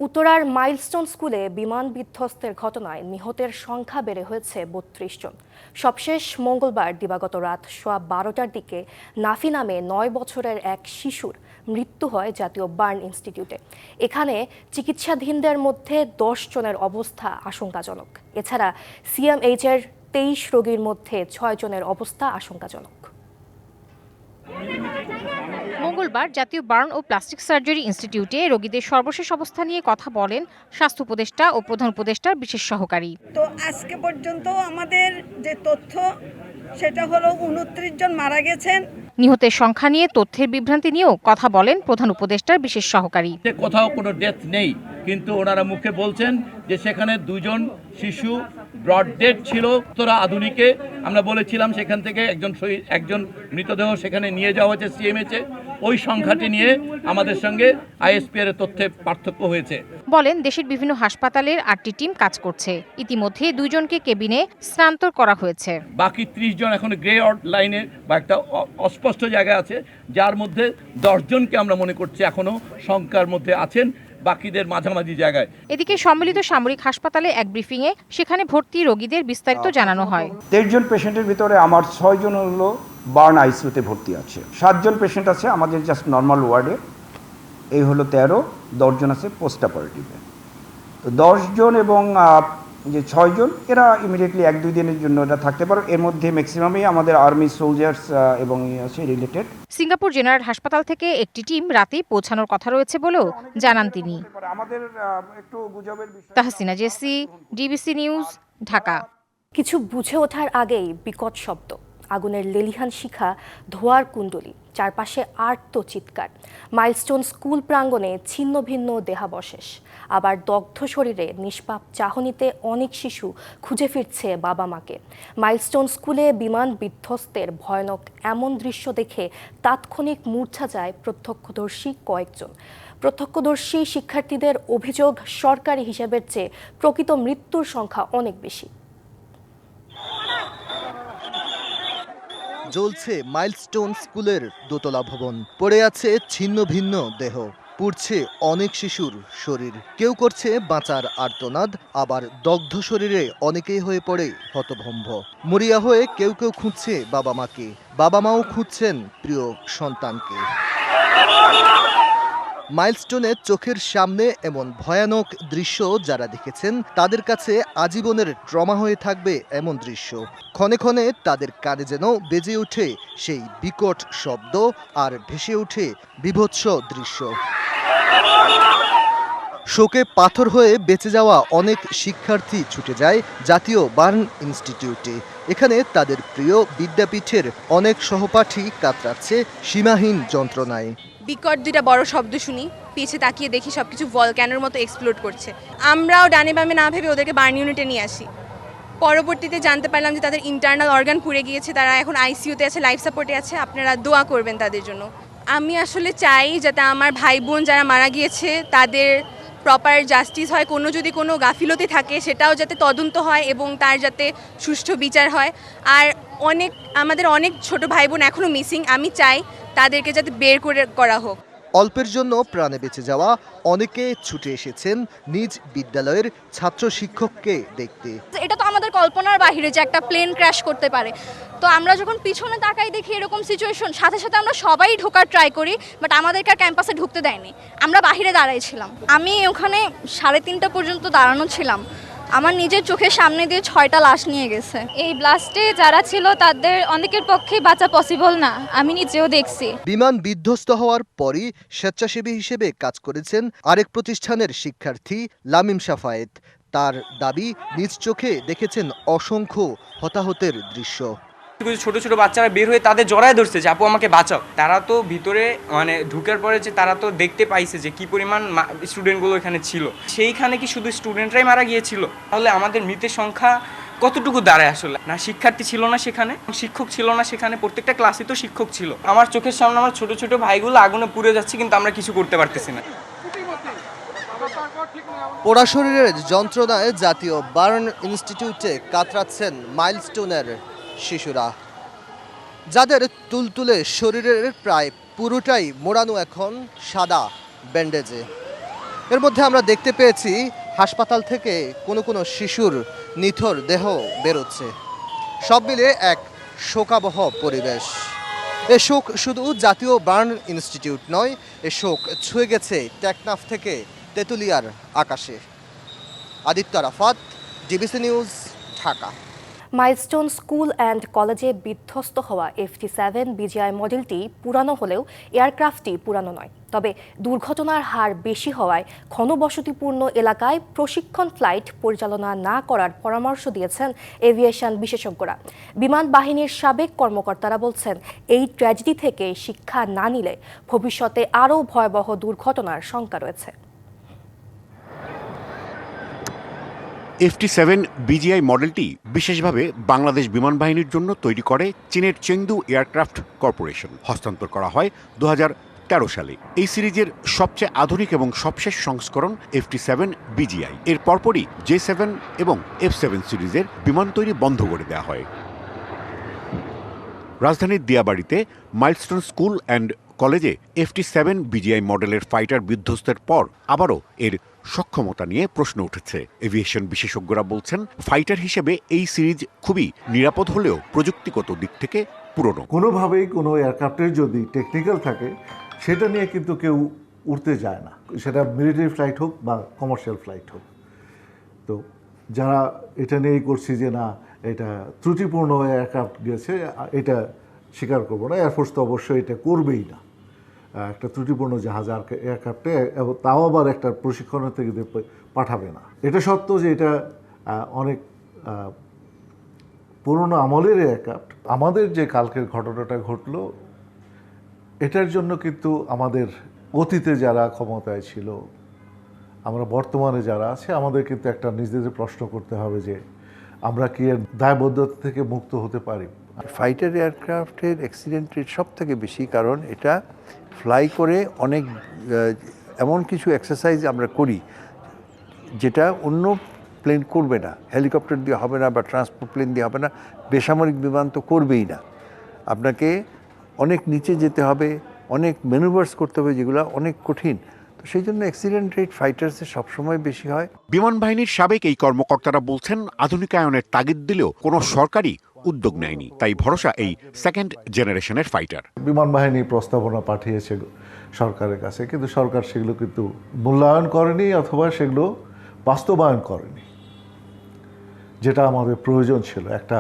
উত্তরার মাইলস্টোন স্কুলে বিমান বিধ্বস্তের ঘটনায় নিহতের সংখ্যা বেড়ে হয়েছে ৩২ জন। সবশেষ মঙ্গলবার দিবাগত রাত 12টার দিকে নাফি নামে ৯ বছরের এক শিশুর মৃত্যু হয় জাতীয় বার্ন ইনস্টিটিউটে। এখানে চিকিৎসাধীনদের মধ্যে ১০ জনের অবস্থা আশঙ্কাজনক। এছাড়া সিএমএইচের ২৩ রোগীর মধ্যে ৬ জনের অবস্থা আশঙ্কাজনক। মঙ্গলবার জাতীয় বার্ন ও প্লাস্টিক সার্জারি ইনস্টিটিউটে রোগীদের সর্বশেষ অবস্থা নিয়ে কথা বলেন স্বাস্থ্য উপদেষ্টা ও প্রধান উপদেষ্টার বিশেষ সহকারী। তো আজকে পর্যন্ত আমাদের যে তথ্য সেটা হলো ২৯ জন মারা গেছেন। নিহতের সংখ্যা নিয়ে তথ্যের বিভ্রান্তি নিয়েও কথা বলেন প্রধান উপদেষ্টার বিশেষ সহকারী। কোথাও কোনো ডেথ নেই, কিন্তু ওনারা মুখে বলছেন যে সেখানে 2 জন শিশু ব্রড ডেড ছিল। তোরা আধুনিকে আমরা বলেছিলাম সেখান থেকে একজন মৃতদেহ সেখানে নিয়ে যাওয়া হয়েছে সিএমএইচে। ওই সংখ্যাটি নিয়ে আমাদের সঙ্গে আইএসপিআর এর তথ্যে পার্থক্য হয়েছে। বলেন দেশের বিভিন্ন হাসপাতালের 8টি টিম কাজ করছে। ইতিমধ্যে 2 জনকে কেবিনে স্থানান্তর করা হয়েছে। বাকি 30 জন এখন গ্রে আউট লাইনে বা একটা অস্পষ্ট জায়গায় আছে, যার মধ্যে 10 জনকে আমরা মনে করছি এখনো শঙ্কার মধ্যে আছেন, বাকিদের মাঝামাঝি জায়গায়। এদিকে সম্মিলিত সামরিক হাসপাতালে এক ব্রিফিংয়ে সেখানে ভর্তি রোগীদের বিস্তারিত জানানো হয়। 23 জন পেশেন্টের ভিতরে আমার 6 জন হলো বার্ন আইসিইউতে ভর্তি আছে, 7 জন পেশেন্ট আছে আমাদের জাস্ট নর্মাল ওয়ার্ডে, এই হলো 13, 10 জন আছে পোস্ট অপারেটিভে। তো 10 জন এবং যে 6 জন এরা ইমিডিয়েটলি 1-2 দিনের জন্য এটা থাকতে পারে। এর মধ্যে ম্যাক্সিমামই আমাদের আর্মি সোলজার্স এবং আছে রিলেটেড। সিঙ্গাপুর জেনারেল হাসপাতাল থেকে একটি টিম রাতেই পৌঁছানোর কথা রয়েছে বলেও জানান তিনি। আমাদের একটু গুজবের বিষয়। তাহসিনা জেসি, ডিবিসি নিউজ, ঢাকা। কিছু বুঝে ওঠার আগেই বিকট শব্দ, আগুনের লেলিহান শিখা, ধোঁয়ার কুণ্ডলী, চারপাশে আর্ত চিৎকার। মাইলস্টোন স্কুল প্রাঙ্গণে ছিন্ন ভিন্ন দেহাবশেষ, আবার দগ্ধ শরীরে নিষ্পাপ চাহনিতে অনেক শিশু খুঁজে ফিরছে বাবা মাকে। মাইলস্টোন স্কুলে বিমান বিধ্বস্তের ভয়ানক এমন দৃশ্য দেখে তাৎক্ষণিক মূর্ছা যায় প্রত্যক্ষদর্শী কয়েকজন। প্রত্যক্ষদর্শী শিক্ষার্থীদের অভিযোগ, সরকারি হিসাবের চেয়ে প্রকৃত মৃত্যুর সংখ্যা অনেক বেশি। জ্বলছে মাইলস্টোন স্কুলের দোতলা ভবন, পড়ে আছে ছিন্ন ভিন্ন দেহ, পুড়ছে অনেক শিশুর শরীর। কেউ করছে বাঁচার আর্তনাদ, আবার দগ্ধ শরীরে অনেকেই হয়ে পড়ে হতভম্ব। মরিয়া হয়ে কেউ কেউ খুঁজছে বাবা মাকে, বাবা মাও খুঁজছেন প্রিয় সন্তানকে। মাইলস্টোনে চোখের সামনে এমন ভয়ানক দৃশ্য যারা দেখেছেন তাদের কাছে আজীবনের ট্রমা হয়ে থাকবে এমন দৃশ্য। ক্ষণে ক্ষণে তাদের কানে যেন বেজে ওঠে সেই বিকট শব্দ আর ভেসে ওঠে বীভৎস দৃশ্য। শোকে পাথর হয়ে বেঁচে যাওয়া অনেক শিক্ষার্থী ছুটে যায় জাতীয় বার্ন ইনস্টিটিউটে। এখানে তাদের প্রিয় বিদ্যাপীঠের অনেক সহপাঠী কাতরাচ্ছে সীমাহীন যন্ত্রণায়। বিকট 2টা বড় শব্দ শুনি, পিছে তাকিয়ে দেখি সবকিছু ভলক্যানোর মতো এক্সপ্লোড করছে। আমরাও ডানে বামে না ভেবে ওদেরকে বার্ন ইউনিটে নিয়ে আসি। পরবর্তীতে জানতে পারলাম যে তাদের ইন্টারনাল অর্গান পুড়ে গিয়েছে, তারা এখন আইসিইউতে আছে, লাইফ সাপোর্টে আছে। আপনারা দোয়া করবেন তাদের জন্য। আমি আসলে চাই যাতে আমার ভাই বোন যারা মারা গিয়েছে তাদের প্রপার জাস্টিস হয়, যদি কোনো গাফিলতি থাকে সেটাও যাতে তদন্ত হয় এবং তার যাতে সুষ্ঠু বিচার হয়। আর আমাদের অনেক ছোট ভাই বোন এখনও মিসিং, আমি চাই তাদেরকে যাতে বের করা হোক। অল্পের জন্য প্রাণে বেঁচে যাওয়া অনেকে ছুটে এসেছেন নিজ বিদ্যালয়ের ছাত্র শিক্ষককে দেখতে। এটা তো আমাদের কল্পনার বাইরে যে একটা প্লেন ক্র্যাশ করতে পারে। তো আমরা যখন পিছনে তাকাই দেখি এরকম সিচুয়েশন, সাথে সাথে আমরা সবাই ঢোকার ট্রাই করি, বাট আমাদেরকে আর ক্যাম্পাসে ঢুকতে দেয়নি। আমরা বাহিরে দাঁড়াইছিলাম। আমি ওখানে 3:30 পর্যন্ত দাঁড়ানো ছিলাম। আমার নিজের চোখের সামনে দিয়ে 6টা লাশ নিয়ে গেছে। এই ব্লাস্টে যারা ছিল তাদের অনেকের পক্ষে বাঁচা পসিবল না, আমি নিজেও দেখছি। বিমান বিধ্বস্ত হওয়ার পরই স্বেচ্ছাসেবী হিসেবে কাজ করেছেন আরেক প্রতিষ্ঠানের শিক্ষার্থী লামিম সাফায়েত। তার দাবি, নিজ চোখে দেখেছেন অসংখ্য হতাহতের দৃশ্য। ছোট ছোট বাচ্চারা বের হয়ে তাদের জড়ায় ধরছে যে আপু আমাকে বাঁচাও। তারা তো ভিতরে ঢুকার পরে যে তারা তো দেখতে পাইছে যে কি পরিমাণ স্টুডেন্টগুলো এখানে ছিল। সেইখানে কি শুধু স্টুডেন্টরাই মারা গিয়েছিল? তাহলে আমাদের মৃতের সংখ্যা কতটুকু দাঁড়ায় আসলে? না শিক্ষার্থী ছিল না সেখানে, শিক্ষক ছিল না সেখানে, প্রত্যেকটা ক্লাসে তো শিক্ষক ছিল। আমার চোখের সামনে আমার ছোট ছোট ভাইগুলো আগুনে পুড়ে যাচ্ছে, কিন্তু আমরা কিছু করতে পারতেছি না। পোড়া শরীরের যন্ত্রণায় জাতীয় বার্ন ইনস্টিটিউটে কাতরাচ্ছেন মাইলস্টোনের শিশুরা, যাদের তুলতুলে শরীরের প্রায় পুরোটাই মোড়ানো এখন সাদা ব্যান্ডেজে। এর মধ্যে আমরা দেখতে পেয়েছি হাসপাতাল থেকে কোনো শিশুর নিথর দেহ বেরোচ্ছে। সব মিলে এক শোকাবহ পরিবেশ। এ শোক শুধু জাতীয় বার্ন ইনস্টিটিউট নয়, এ শোক ছুঁয়ে গেছে টেকনাফ থেকে তেঁতুলিয়ার আকাশে। Aditya Arafat, DBC news, Dhaka. Milestone school and কলেজে বিধ্বস্ত হওয়া F-7 বিজিআই মডেলটি পুরানো হলেও এয়ারক্রাফটটি পুরানো নয়। তবে দুর্ঘটনার হার বেশি হওয়ায় ঘনবসতিপূর্ণ এলাকায় প্রশিক্ষণ ফ্লাইট পরিচালনা না করার পরামর্শ দিয়েছেন এভিয়েশন বিশেষজ্ঞরা। বিমান বাহিনীর সাবেক কর্মকর্তারা বলছেন, এই ট্র্যাজেডি থেকে শিক্ষা না নিলে ভবিষ্যতে আরও ভয়াবহ দুর্ঘটনার শঙ্কা রয়েছে। F-7 বিজিআই মডেলটি বিশেষভাবে বাংলাদেশ বিমান বাহিনীর জন্য তৈরি করে চীনের চেংদু এয়ারক্রাফট কর্পোরেশন। হস্তান্তর করা হয় 2013 সালে। এই সিরিজের সবচেয়ে আধুনিক এবং সবশেষ সংস্করণ F-7 বিজিআই। এর পরপরই J-7 এবং F-7 সিরিজের বিমান তৈরি বন্ধ করে দেওয়া হয়। রাজধানীর দিয়াবাড়িতে মাইলস্টোন স্কুল অ্যান্ড কলেজে F-7 বিজিআই মডেলের ফাইটার বিধ্বস্তের পর আবারও এর সক্ষমতা নিয়ে প্রশ্ন উঠেছে। এভিয়েশন বিশেষজ্ঞরা বলছেন, ফাইটার হিসেবে এই সিরিজ খুবই নিরাপদ হলেও প্রযুক্তিগত দিক থেকে পুরনো। কোনোভাবেই কোনো এয়ারক্রাফটের যদি টেকনিক্যাল থাকে সেটা নিয়ে কিন্তু কেউ উড়তে যায় না, সেটা মিলিটারি ফ্লাইট হোক বা কমার্শিয়াল ফ্লাইট হোক। তো যারা এটা নিয়েই করছি যে না এটা ত্রুটিপূর্ণ এয়ারক্রাফট গেছে, এটা স্বীকার করবো না। এয়ারফোর্স তো অবশ্যই এটা করবেই না। একটা ত্রুটিপূর্ণ জাহাজ এয়ারক্রাফটে, তাও আবার একটা প্রশিক্ষণের থেকে পাঠাবে না। এটা সত্য যে এটা অনেক পুরনো আমলের এয়ারক্রাফট। আমাদের যে কালকের ঘটনাটা ঘটলো, এটার জন্য কিন্তু আমাদের অতীতে যারা ক্ষমতায় ছিল, আমরা বর্তমানে যারা আছে, আমাদের কিন্তু একটা নিজেদের প্রশ্ন করতে হবে যে আমরা কি এর দায়বদ্ধতা থেকে মুক্ত হতে পারি। ফাইটার এয়ারক্রাফটের অ্যাক্সিডেন্ট রেট সব থেকে বেশি, কারণ এটা ফ্লাই করে অনেক এমন কিছু এক্সারসাইজ আমরা করি যেটা অন্য প্লেন করবে না। হেলিকপ্টার দিয়ে হবে না বা ট্রান্সপোর্ট প্লেন দিয়ে হবে না, বেসামরিক বিমান তো করবেই না। আপনাকে অনেক নিচে যেতে হবে, অনেক ম্যানুভার্স করতে হবে, যেগুলো অনেক কঠিন। তো সেই জন্য অ্যাক্সিডেন্ট রেট ফাইটার্সে সবসময় বেশি হয়। বিমান বাহিনীর সাবেক এই কর্মকর্তারা বলছেন, আধুনিকায়নের তাগিদ দিলেও কোনো সরকারই উদ্যোগ নেয়নি। তাই ভরসা এই সেকেন্ড জেনারেশনের ফাইটার। বিমান বাহিনী প্রস্তাবনা পাঠিয়েছে সরকারের কাছে, কিন্তু সরকার সেগুলো কিন্তু মূল্যায়ন করেনি অথবা সেগুলো বাস্তবায়ন করেনি, যেটা আমাদের প্রয়োজন ছিল। একটা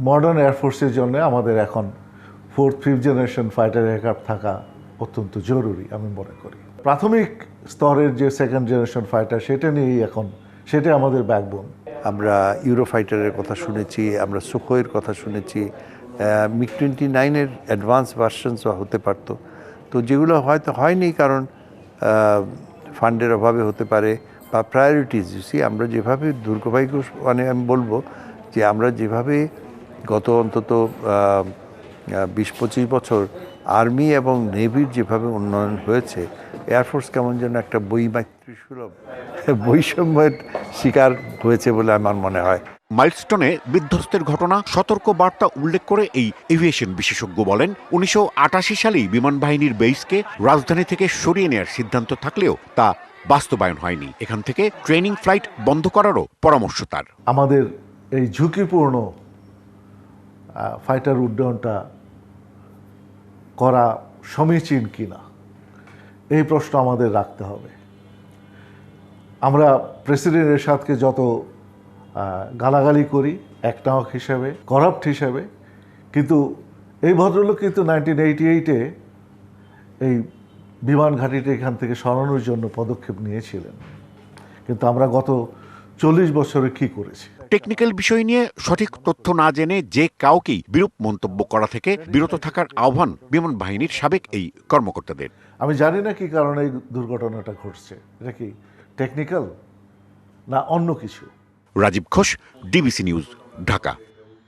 মডার্ন এয়ারফোর্সের জন্য আমাদের এখন 4th 5th generation fighter aircraft থাকা অত্যন্ত জরুরি আমি মনে করি। প্রাথমিক স্তরের যে সেকেন্ড জেনারেশন ফাইটার, সেটা নিয়েই এখন, সেটা আমাদের ব্যাকবোন। আমরা ইউরো ফাইটারের কথা শুনেছি, আমরা সুখোয়ের কথা শুনেছি, MiG-29-এর অ্যাডভান্স ভার্সনসও হতে পারত। তো যেগুলো হয়তো হয়নি, কারণ ফান্ডের অভাবে হতে পারে বা প্রায়োরিটিস। আমরা যেভাবে দুর্ভাগ্য, মানে আমি বলবো যে আমরা যেভাবে গত অন্তত 20-25 বছর আর্মি এবং নেভির যেভাবে উন্নয়ন হয়েছে, এয়ারফোর্স কেমন যেন একটা বৈমাতৃ সুলভ বৈষম্যের শিকার হয়েছে বলে আমার মনে হয়। মাইলস্টোনে বিধ্বস্তের ঘটনা সতর্ক বার্তা উল্লেখ করে এই এভিয়েশন বিশেষজ্ঞ বলেন, 1988 সালেই বিমান বাহিনীর বেসকে রাজধানী থেকে সরিয়ে নেওয়ার সিদ্ধান্ত থাকলেও তা বাস্তবায়ন হয়নি। এখান থেকে ট্রেনিং ফ্লাইট বন্ধ করারও পরামর্শ তার। আমাদের এই ঝুঁকিপূর্ণ ফাইটার উড্ডয়নটা করা সমীচীন কিনা, এই প্রশ্ন আমাদের রাখতে হবে। আমরা প্রেসিডেন্ট এরশাদকে যত গালাগালি করি একনায়ক হিসেবে, করাপ্ট হিসেবে, কিন্তু এই ভদ্রলোক কিন্তু 1988-এ এই বিমান ঘাঁটিটা এখান থেকে সরানোর জন্য পদক্ষেপ নিয়েছিলেন। কিন্তু আমরা গত 40 বছরে কি করেছি? টেকনিক্যাল বিষয় নিয়ে সঠিক তথ্য না জেনে যে কাউকেই বিরূপ মন্তব্য করা থেকে বিরত থাকার আহ্বান বিমান বাহিনীর সাবেক এই কর্মকর্তাদের। আমি জানি না কি কারণে এই দুর্ঘটনাটা ঘটছে, এটা কি টেকনিক্যাল না অন্য কিছু। Rajib Ghosh, DBC news, Dhaka.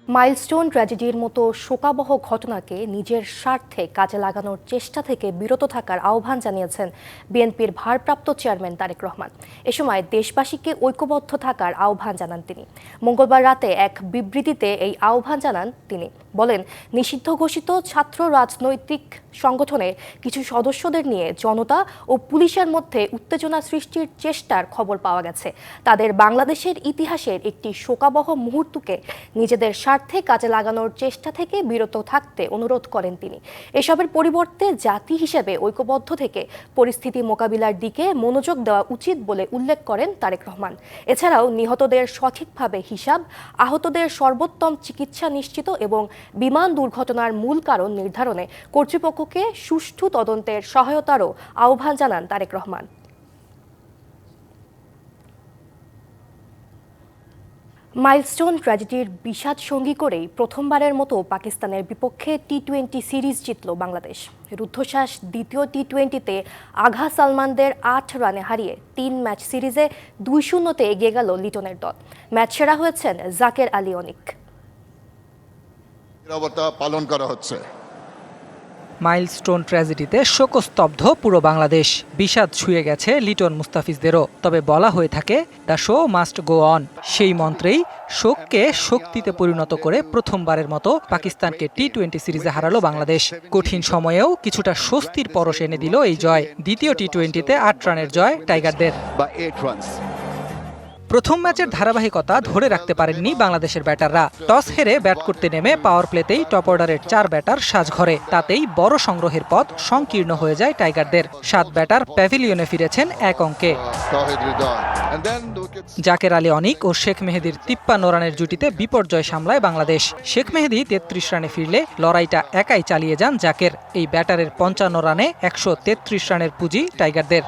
Milestone ট্র্যাজেডির মতো শোকাবহ ঘটনাকে নিজের স্বার্থে কাজে লাগানোর চেষ্টা থেকে বিরত থাকার আহ্বান জানিয়েছেন বিএনপির ভারপ্রাপ্ত চেয়ারম্যান তারেক রহমান। এ সময় দেশবাসীকে ঐক্যবদ্ধ থাকার আহ্বান জানান তিনি। মঙ্গলবার রাতে এক বিবৃতিতে এই আহ্বান জানান তিনি। বলেন, নিষিদ্ধ ঘোষিত ছাত্র রাজনৈতিক সংগঠনের কিছু সদস্যদের নিয়ে জনতা ও পুলিশের মধ্যে উত্তেজনা সৃষ্টির চেষ্টার খবর পাওয়া গেছে। তাদের বাংলাদেশের ইতিহাসের একটি শোকাবহ মুহূর্তকে নিজেদের স্বার্থে কাজে লাগানোর চেষ্টা থেকে বিরত থাকতে অনুরোধ করেন তিনি। এসবের পরিবর্তে জাতি হিসেবে ঐক্যবদ্ধ থেকে পরিস্থিতি মোকাবিলার দিকে মনোযোগ দেওয়া উচিত বলে উল্লেখ করেন তারেক রহমান। এছাড়াও নিহতদের সঠিকভাবে হিসাব, আহতদের সর্বোত্তম চিকিৎসা নিশ্চিত এবং বিমান দুর্ঘটনার মূল কারণ নির্ধারণে কর্তৃপক্ষকে সুষ্ঠু তদন্তের সহায়তারও আহ্বান জানান তারেক রহমান। মাইলস্টোন ট্র্যাজেডির বিষাদ সঙ্গী করেই প্রথমবারের মতো পাকিস্তানের বিপক্ষে টি-20 সিরিজ জিতল বাংলাদেশ। রুদ্ধশ্বাস দ্বিতীয় টি-20তে আঘা সালমানদের 8 রানে হারিয়ে 3 ম্যাচ সিরিজে 2-0-তে এগিয়ে গেল লিটনের দল। ম্যাচ সেরা হয়েছেন জাকের আলী অনিক। নিরবতা পালন করা হচ্ছে। মাইলস্টোন ট্র্যাজেডিতে শোকস্তব্ধ পুরো বাংলাদেশ। বিষাদ ছুঁয়ে গেছে লিটন মুস্তাফিজদেরও। তবে বলা হয়ে থাকে, the show must go on. সেই মন্ত্রেই শোককে শক্তিতে পরিণত করে প্রথমবারের মতো পাকিস্তানকে টি-20 সিরিজে হারালো বাংলাদেশ। কঠিন সময়েও কিছুটা স্বস্তির পরশ এনে দিল এই জয়। দ্বিতীয় টি-20তে 8 রানের জয় টাইগারদের। প্রথম ম্যাচের ধারাবাহিকতা ধরে রাখতে পারেননি বাংলাদেশের ব্যাটাররা। টস হেরে ব্যাট করতে নেমে পাওয়ার প্লেতেই টপ অর্ডারের 4 ব্যাটার সাজঘরে। তাতেই বড় সংগ্রহের পথ সংকীর্ণ হয়ে যায় টাইগারদের। 7 ব্যাটার প্যাভিলিয়নে ফিরেছেন 1 অঙ্কে। জাকের আলী অনিক ও শেখ মেহেদীর 53 রানের জুটিতে বিপর্যয় সামলায় বাংলাদেশ। শেখ মেহেদী 33 রানে ফিরলে লড়াইটা একাই চালিয়ে যান জাকের। এই ব্যাটারের 55 রানে 133 রানের পুঁজি টাইগারদের।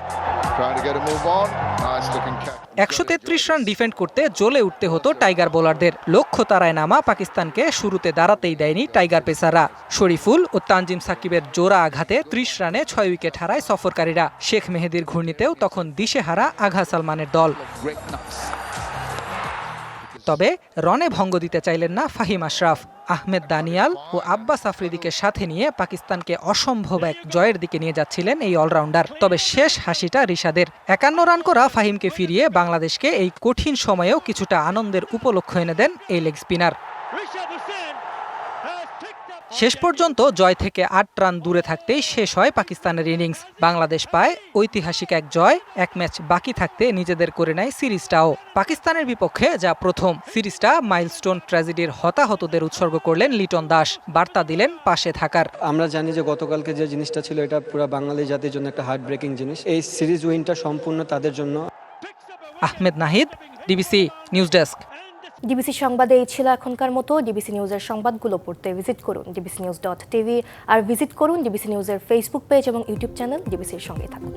133 রান ডিফেন্ড করতে জ্বলে উঠতে হতো টাইগার বোলারদের। লক্ষ্য তারায় নামা পাকিস্তানকে শুরুতে দাঁড়াতেই দেয়নি টাইগার পেসাররা। শরীফুল ও তানজিম সাকিবের জোড়া আঘাতে 30 রানে 6 উইকেট হারায় সফরকারীরা। শেখ মেহেদীর ঘূর্ণিতেও তখন দিশেহারা আঘা সালমানের দল। তবে রনে ভঙ্গ দিতে চাইলেন না ফাহিম আশরাফ। আহমেদ দানিয়াল ও আব্বাস আফ্রিদিকে সাথে নিয়ে পাকিস্তানকে অসম্ভব এক জয়ের দিকে নিয়ে যাচ্ছিলেন এই অলরাউন্ডার। তবে শেষ হাসিটা রিশাদের। 51 রান করা ফাহিমকে ফিরিয়ে বাংলাদেশকে এই কঠিন সময়েও কিছুটা আনন্দের উপলক্ষ এনে দেন এই লেগ স্পিনার। শেষ পর্যন্ত জয় থেকে 8 রান দূরে থাকতেই শেষ হয় পাকিস্তানের ইনিংস। বাংলাদেশ পায় ঐতিহাসিক এক জয়। 1 ম্যাচ বাকি থাকতে নিজেদের করে নেয় সিরিজটাও। পাকিস্তানের বিপক্ষে যা প্রথম সিরিজটা মাইলস্টোন ট্র্যাজেডির হতাহতদের উৎসর্গ করলেন লিটন দাস। বার্তা দিলেন পাশে থাকার। আমরা জানি যে গতকালকে যে জিনিসটা ছিল এটা পুরো বাঙালি জাতির জন্য একটা হার্ট ব্রেকিং জিনিস। এই সিরিজ উইনটা সম্পূর্ণ তাদের জন্য। Ahmed Nahid, DBC news desk. DBC সংবাদে এই ছিল এখনকার মতো। ডিবিসি নিউজের সংবাদগুলো পড়তে ভিজিট করুন dbcnews.tv আর ভিজিট করুন ডিবিসি নিউজের ফেসবুক পেজ এবং ইউটিউব চ্যানেল। ডিবিসির সঙ্গে থাকুন।